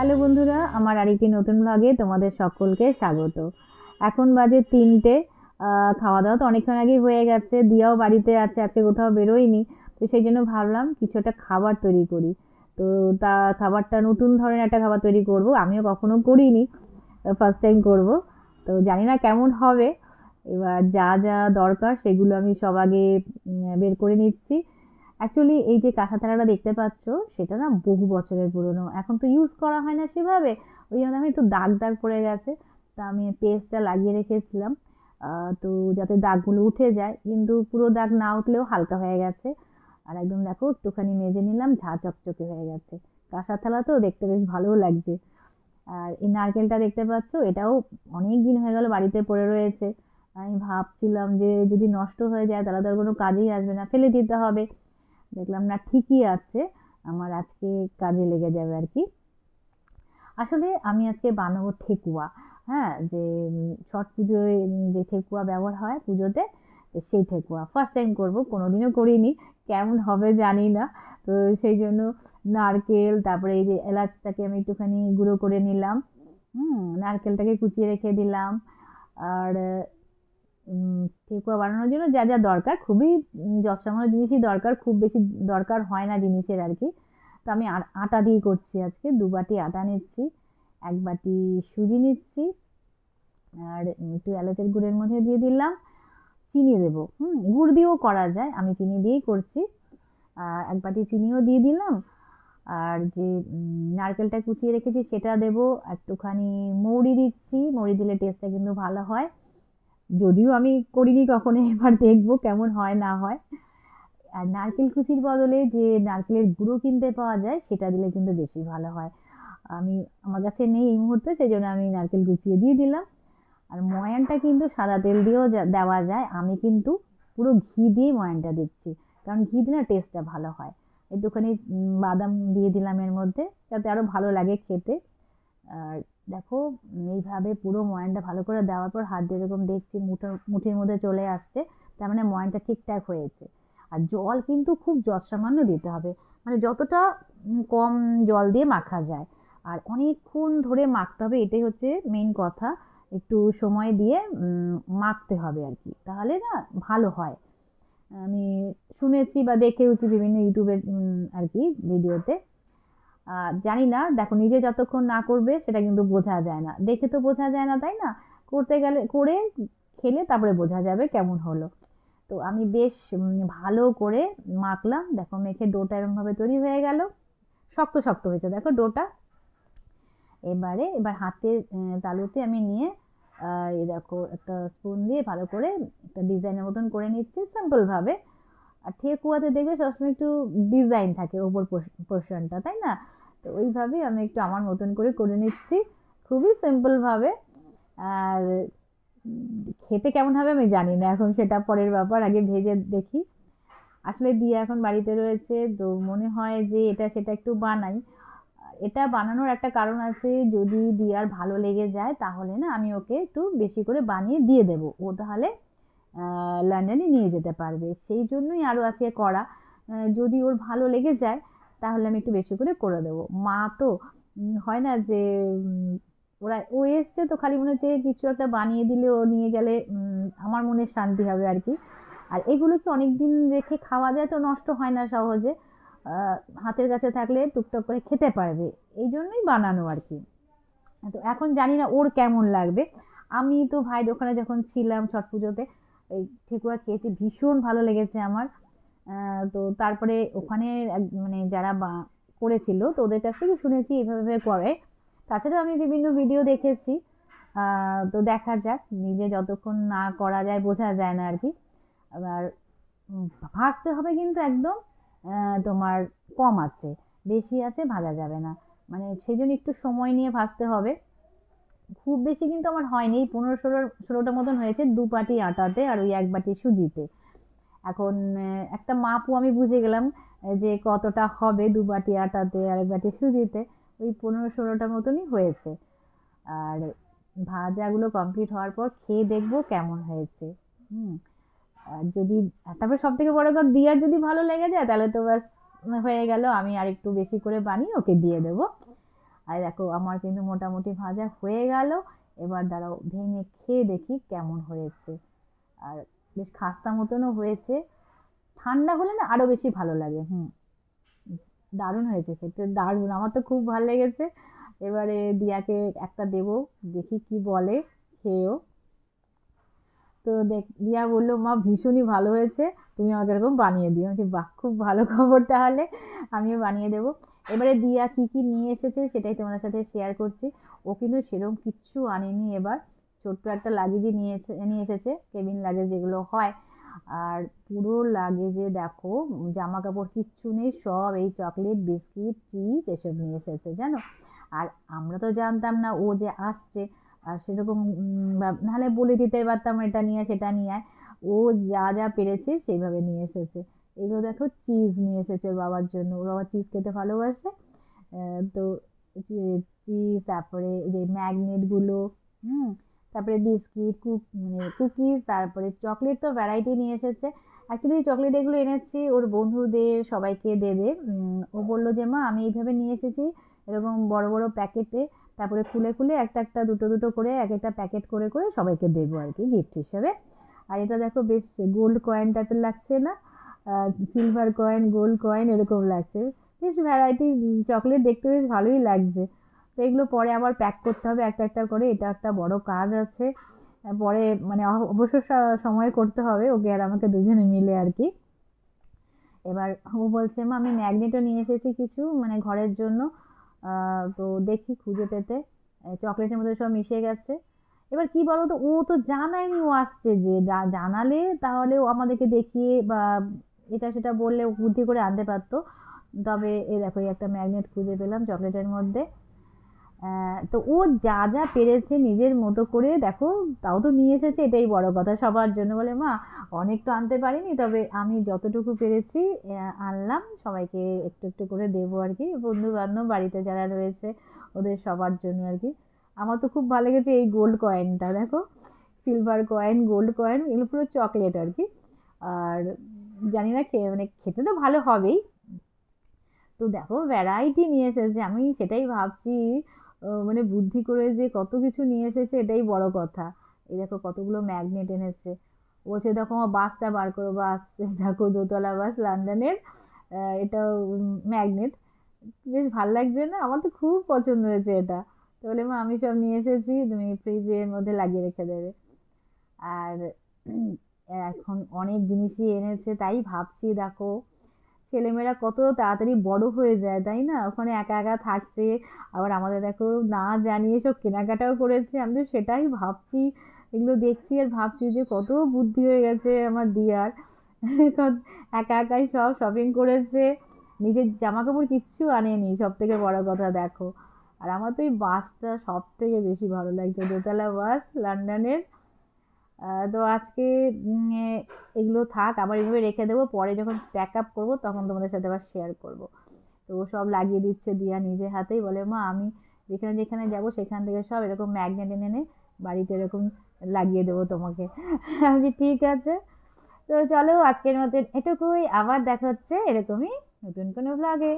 Hello বন্ধুরা, আমার আরেকটি নতুন ব্লগে তোমাদের সকলকে স্বাগত। এখন বাজে 3টে। খাওয়া দাওয়া তো অনেকক্ষণ আগেই হয়ে গেছে। দিয়াও বাড়িতে আছে, আজকে কোথাও বেরোয়নি। তো সেই জন্য ভাবলাম কিছু একটা খাবার তৈরি করি। তো তা খাবারটা নতুন ধরনের একটা খাবার তৈরি করব, আমিও কখনো করিনি, ফার্স্ট টাইম করব। তো জানি না কেমন হবে। এবার যা যা দরকার সেগুলো আমি সব আগে বের করে নিচ্ছি। অ্যাকচুয়ালি এই যে কাঁসা থালাটা দেখতে পাচ্ছ, সেটা না বহু বছরের পুরনো, এখন তো ইউজ করা হয় না সেভাবে। ওই জন্য আমি একটু দাগ দাগ পড়ে গেছে। তা আমি পেস্টটা লাগিয়ে রেখেছিলাম, তো যাতে দাগগুলো উঠে যায়, কিন্তু পুরো দাগ না উঠলেও হালকা হয়ে গেছে। আর একদম দেখো একটুখানি মেজে নিলাম, ঝা চকচকে হয়ে গেছে। কাঁসা থালা তো দেখতে বেশ ভালোও লাগছে। আর এই নারকেলটা দেখতে পাচ্ছ, এটাও অনেক দিন হয়ে গেল বাড়িতে পড়ে রয়েছে। আমি ভাবছিলাম যে যদি নষ্ট হয়ে যায় তাহলে তো আর কোনো কাজেই আসবে না, ফেলে দিতে হবে। দেখলাম না, ঠিকই আছে, আমার আজকে কাজে লেগে যাবে আর কি। আসলে আমি আজকে বানাবো ঠেকুয়া। হ্যাঁ, যে ছট পুজোয় যে ঠেকুয়া ব্যবহার হয় পুজোতে, তো সেই ঠেকুয়া ফার্স্ট টাইম করব, কোনোদিনও করিনি, কেমন হবে জানি না। তো সেই জন্য নারকেল, তারপরে এই যে এলাচটাকে আমি একটুখানি গুঁড়ো করে নিলাম। নারকেলটাকে কুচিয়ে রেখে দিলাম। আর ঠেকুয়া বানানোর জন্য যা যা দরকার, খুবই যৎসামান্য জিনিসই দরকার, খুব বেশি দরকার হয় না জিনিসের আর কি। তো আমি আটা দিয়ে করছি আজকে। 2 বাটি আটা নিচ্ছি, 1 বাটি সুজি নিচ্ছি, আর একটু এলাচের গুঁড়ের মধ্যে দিয়ে দিলাম, চিনি দেবো। গুড় দিয়েও করা যায়, আমি চিনি দিয়েই করছি। 1 বাটি চিনিও দিয়ে দিলাম। আর যে নারকেলটা কুচিয়ে রেখেছি সেটা দেবো। একটুখানি মৌরি দিচ্ছি, মৌরি দিলে টেস্টটা কিন্তু ভালো হয়। যদিও আমি করিনি কখনো, এবার দেখবো কেমন হয় না হয়। আর নারকেল কুচির বদলে যে নারকেলের গুঁড়ো কিনতে পাওয়া যায়, সেটা দিলে কিন্তু বেশি ভালো হয়। আমার কাছে নেই এই মুহূর্তে, সেই জন্য আমি নারকেল কুচিয়ে দিয়ে দিলাম। আর ময়ানটা কিন্তু সাদা তেল দিয়েও দেওয়া যায়, আমি কিন্তু পুরো ঘি দিয়ে ময়ানটা দিচ্ছি, কারণ ঘি দিলে টেস্টটা ভালো হয়। একটুখানি বাদাম দিয়ে দিলাম এর মধ্যে, যাতে আরো ভালো লাগে খেতে। আর দেখো, এইভাবে পুরো ময়ানটা ভালো করে দেওয়ার পর হাত দিয়ে এরকম দেখছি মুঠির মধ্যে চলে আসছে, তার মানে ময়ানটা ঠিকঠাক হয়েছে। আর জল কিন্তু খুব যৎসামান্য দিতে হবে, মানে যতটা কম জল দিয়ে মাখা যায়। আর অনেকক্ষণ ধরে মাখতে হবে, এটাই হচ্ছে মেইন কথা। একটু সময় দিয়ে মাখতে হবে আর কি, তাহলে না ভালো হয়। আমি শুনেছি বা দেখেওছি বিভিন্ন ইউটিউবের আর কি ভিডিওতে। জানি না, দেখো নিজে যতক্ষণ না করবে সেটা কিন্তু বোঝা যায় না, দেখে তো বোঝা যায় না, তাই না? করতে গেলে করে খেলে তারপরে বোঝা যাবে কেমন হলো। তো আমি বেশ ভালো করে মাখলাম, দেখো মেখে ডোটা এরকম ভাবে তৈরি হয়ে গেল। শক্ত শক্ত হয়েছে দেখো ডোটা। এবার হাতের তালুতে আমি নিয়ে এই দেখো একটা স্পুন দিয়ে ভালো করে একটা ডিজাইনের মতন করে নিচ্ছি, সিম্পল ভাবে। আর ঠেকুয়াতে দেখবে সবসময় একটু ডিজাইন থাকে ওপর পোর্শনটা, তাই না? তো ওইভাবেই আমি একটু আমার মতন করে করে নিচ্ছি, খুবই সিম্পল ভাবে। আর খেতে কেমন হবে আমি জানি না, এখন সেটা পরের ব্যাপার, আগে ভেজে দেখি। আসলে দিয়া এখন বাড়িতে রয়েছে, তো মনে হয় যে এটা সেটা একটু বানাই। এটা বানানোর একটা কারণ আছে, যদি দিয়ার ভালো লেগে যায় তাহলে না আমি ওকে একটু বেশি করে বানিয়ে দিয়ে দেবো, ও তাহলে লন্ডনে নিয়ে যেতে পারবে, সেই জন্যই আরও আজকে করা। যদি ওর ভালো লেগে যায় তাহলে আমি একটু বেশি করে করে দেবো। মা তো হয় না যে ও এসছে তো খালি মনে হচ্ছে কিছু একটা বানিয়ে দিলে ও নিয়ে গেলে আমার মনে শান্তি হবে আর কি। আর এগুলো কি অনেকদিন রেখে খাওয়া যায়, তো নষ্ট হয় না সহজে। হাতের কাছে থাকলে টুকটাক করে খেতে পারবে, এই জন্যই বানানো আর কি। তো এখন জানি না ওর কেমন লাগবে। আমি তো ভাইয়ের ওখানে যখন ছিলাম ছট পুজোতে, এই ঠেকুয়া খেয়েছি, ভীষণ ভালো লেগেছে আমার। তো তারপরে ওখানে মানে যারা করেছিল, তো ওদের কাছ থেকে শুনেছি এইভাবে এইভাবে করে। তাছাড়াও আমি বিভিন্ন ভিডিও দেখেছি। তো দেখা যাক, নিজে যতক্ষণ না করা যায় বোঝা যায় না আর কি। আবার ভাজতে হবে কিন্তু একদম তোমার কম আছে, বেশি আছে ভাজা যাবে না, মানে সেই জন্য একটু সময় নিয়ে ভাজতে হবে। খুব বেশি কিন্তু আমার হয়নি, 15-16টা মতন হয়েছে 2 বাটি আটাতে আর ওই 1 বাটি সুজিতে। এখন একটা মাপও আমি বুঝে গেলাম, যে কতটা হবে 2 বাটি আটাতে আর 1 বাটি সুজিতে। ওই 15-16টা মতনই হয়েছে। আর ভাজাগুলো কমপ্লিট হওয়ার পর খেয়ে দেখবো কেমন হয়েছে। হুম আর যদি, তারপরে সব থেকে বড় কথা, দিয়ার যদি ভালো লেগে যায় তাহলে তো ব্যাস হয়ে গেল, আমি আর একটু বেশি করে বানিয়ে ওকে দিয়ে দেবো। আর দেখো আমার কিন্তু মোটামুটি ভাজা হয়ে গেল। এবার দাঁড়াও ভেঙে খেয়ে দেখি কেমন হয়েছে। আর বেশ খাস্তা মতনও হয়েছে। ঠান্ডা হলে না আরো বেশি ভালো লাগে। দারুণ হয়েছে খেতে, দারুণ, আমার তো খুব ভালো লেগেছে। এবারে দিয়াকে একটা দেবো, দেখি কি বলে, খেয়েও। তো দিয়া বললো মা ভীষণই ভালো হয়েছে, তুমি আমাকে এরকম বানিয়ে দিও। আমি বলছি, বাহ খুব ভালো খবর, তাহলে আমিও বানিয়ে দেবো। এবারে দিয়া কি কি নিয়ে এসেছে সেটাই তোমাদের সাথে শেয়ার করছি। ও কিন্তু সেরকম কিচ্ছু আনেনি এবার, ছোট্ট একটা লাগেজই নিয়ে এসেছে, কেবিন লাগেজ যেগুলো হয়। আর পুরো লাগেজে দেখো জামা কাপড় কিচ্ছু নেই, সব এই চকলেট, বিস্কিট, চিজ এসব নিয়ে এসেছে জানো। আর আমরা তো জানতাম না ও যে আসছে, আর সেরকম নাহলে বলে দিতে পারতাম এটা নিয়ে সেটা নিয়ে আয়। ও যা যা পেরেছে সেইভাবে নিয়ে এসেছে। এগুলো দেখো চিজ নিয়ে এসেছে ওর বাবার জন্য, ওর বাবা চিজ খেতে ভালোবাসে। তো চিজ, তারপরে যে ম্যাগনেটগুলো, হুম, তারপরে বিস্কিট, মানে কুকিজ, তারপরে চকলেট তো ভ্যারাইটি নিয়ে এসেছে। অ্যাকচুয়ালি চকলেট এগুলো এনেছি ওর বন্ধুদের সবাইকে দেবে। ও বললো যে মা আমি এইভাবে নিয়ে এসেছি, এরকম বড় বড় প্যাকেটে, তারপরে খুলে খুলে একটা একটা দুটো দুটো করে এক একটা প্যাকেট করে করে সবাইকে দেবো আর কি গিফট হিসেবে। আর এটা দেখো বেশ গোল্ড কয়েন টাইপের লাগছে না, সিলভার কয়েন, গোল্ড কয়েন এরকম লাগছে। বেশ ভ্যারাইটি চকলেট, দেখতে বেশ ভালোই লাগছে। তো এগুলো পরে আবার প্যাক করতে হবে একটা একটা করে, এটা একটা বড় কাজ আছে। পরে মানে অবসর সময় করতে হবে ওকে আর আমাকে দুজনে মিলে আর কি। এবার ও বলছে মা আমি ম্যাগনেটও নিয়ে এসেছি কিছু, মানে ঘরের জন্য। তো দেখি খুঁজে পেতে, চকলেটের মধ্যে সব মিশে গেছে। এবার কি বলতো, ও তো জানায়নি ও আসছে, যে জানালে তাহলে ও আমাদেরকে দেখিয়ে বা এটা সেটা বললে ও বুদ্ধি করে আনতে পারতো। তবে এই দেখো এই একটা ম্যাগনেট খুঁজে পেলাম চকলেটের মধ্যে। তো ও যা যা পেরেছে নিজের মতো করে দেখো, তাও তো নিয়ে এসেছে, এটাই বড় কথা সবার জন্য। বলে মা অনেক তো আনতে পারিনি, তবে আমি যতটুকু পেরেছি আনলাম, সবাইকে একটু একটু করে দেবো আর কি, বন্ধু বান্ধব বাড়িতে যারা রয়েছে ওদের সবার জন্য আর কি। আমার তো খুব ভালো লেগেছে এই গোল্ড কয়েনটা, দেখো সিলভার কয়েন, গোল্ড কয়েন, এগুলো পুরো চকলেট আর কি। আর জানি না খেয়ে, মানে খেতে তো ভালো হবেই। তো দেখো ভ্যারাইটি নিয়ে এসেছে, আমি সেটাই ভাবছি। মানে বুদ্ধি করে যে কত কিছু নিয়ে এসেছে এটাই বড় কথা। এই দেখো কতগুলো ম্যাগনেট এনেছে। বলছে দেখো আমার বাসটা বার করো, বাস দেখো দোতলা বাস লন্ডনের। এটাও ম্যাগনেট, বেশ ভাল লাগছে না, আমার তো খুব পছন্দ হয়েছে এটা। তো বলে মা আমি সব নিয়ে এসেছি, তুমি ফ্রিজের মধ্যে লাগিয়ে রেখে দেবে। আর এখন অনেক জিনিসই এনেছে, তাই ভাবছি দেখো ছেলেমেয়েরা কত তাড়াতাড়ি বড় হয়ে যায় তাই না, ওখানে একা একা থাকছে। আবার আমাদের দেখো না জানিয়ে সব কেনাকাটাও করেছে, আমি তো সেটাই ভাবছি। এগুলো দেখছি আর ভাবছি যে কত বুদ্ধি হয়ে গেছে আমার দিয়ার। একা একাই সব শপিং করেছে, নিজের জামা কাপড় কিচ্ছু আনেনি, সব থেকে বড় কথা দেখো। আর আমার তো এই বাসটা সব থেকে বেশি ভালো লাগছে, দোতলা বাস লন্ডনের। তো আজকে এগুলো থাক, আবার এইভাবে রেখে দেবো, পরে যখন প্যাক আপ করবো তখন তোমাদের সাথে আবার শেয়ার করবো। তো ও সব লাগিয়ে দিচ্ছে দিয়া নিজে হাতেই, বলে মা আমি যেখানে যেখানে যাবো সেখান থেকে সব এরকম ম্যাগনেট এনে এনে বাড়িতে এরকম লাগিয়ে দেবো তোমাকে। আমি বলছি, ঠিক আছে। তো চলো আজকের মতো এটুকুই, আবার দেখা হচ্ছে এরকমই নতুন কোনো ব্লগে।